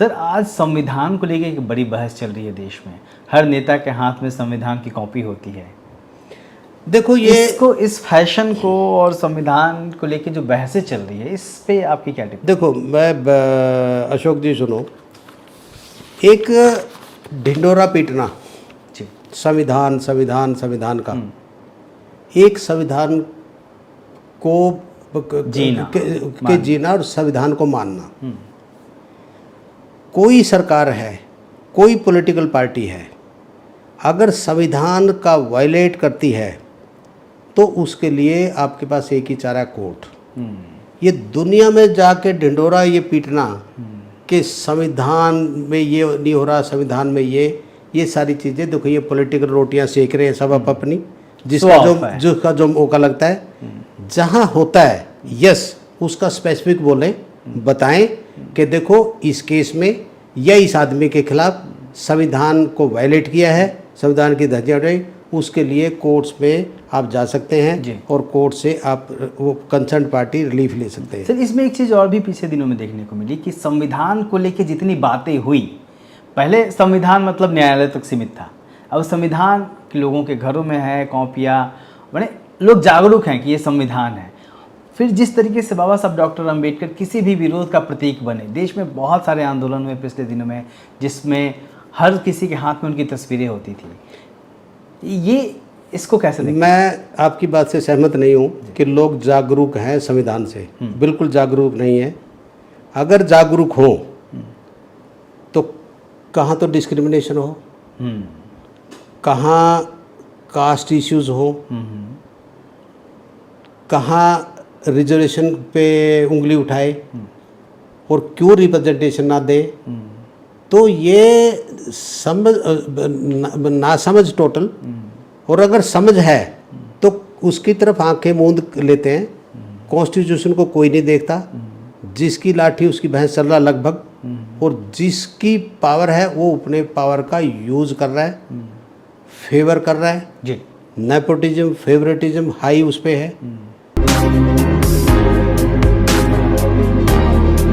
Sir, आज संविधान को लेकर एक बड़ी बहस चल रही है देश में। हर नेता के हाथ में संविधान की कॉपी होती है। देखो ये इस फैशन को और संविधान को लेकर जो बहसें चल रही है, इस पे आपकी क्या टिप्पणी? देखो अशोक जी सुनो, एक ढिंडोरा पीटना जी। संविधान संविधान संविधान का, एक संविधान को जीना और संविधान को मानना। कोई सरकार है, कोई पॉलिटिकल पार्टी है, अगर संविधान का वायलेट करती है तो उसके लिए आपके पास एक ही चारा, कोर्ट। ये दुनिया में जाके ढिंडोरा ये पीटना कि संविधान में ये नहीं हो रहा, संविधान में ये सारी चीज़ें, देखो ये पॉलिटिकल रोटियां सेक रहे हैं सब अपनी, जिसका जो मौका लगता है। जहाँ होता है यस, उसका स्पेसिफिक बोलें, बताएं कि देखो इस केस में या इस आदमी के खिलाफ संविधान को वायलेट किया है, संविधान की धज्जियां उड़ाई, उसके लिए कोर्ट्स में आप जा सकते हैं और कोर्ट से आप वो कंसर्न पार्टी रिलीफ ले सकते हैं। सर, इसमें एक चीज़ और भी पिछले दिनों में देखने को मिली कि संविधान को लेकर जितनी बातें हुई, पहले संविधान मतलब न्यायालय तक सीमित था, अब संविधान लोगों के घरों में है, कॉपियाँ, मैंने लोग जागरूक हैं कि ये संविधान है। फिर जिस तरीके से बाबा साहब डॉक्टर अंबेडकर किसी भी विरोध का प्रतीक बने, देश में बहुत सारे आंदोलन हुए पिछले दिनों में जिसमें हर किसी के हाथ में उनकी तस्वीरें होती थी। ये इसको कैसे देखते? मैं आपकी बात से सहमत नहीं हूँ कि लोग जागरूक हैं संविधान से, बिल्कुल जागरूक नहीं है। अगर जागरूक हो तो कहाँ तो डिस्क्रिमिनेशन हो, कहाँ कास्ट इश्यूज हो, कहाँ रिजर्वेशन पे उंगली उठाए और क्यों रिप्रेजेंटेशन ना दे। तो ये समझ ना समझ टोटल, और अगर समझ है तो उसकी तरफ आंखें मूंद लेते हैं। कॉन्स्टिट्यूशन को कोई नहीं देखता, जिसकी लाठी उसकी भैंस चल रहा लगभग, और जिसकी पावर है वो अपने पावर का यूज़ कर रहा है, फेवर कर रहा है जी। नेपोटिज्म, फेवरेटिज्म हाई उस पर है।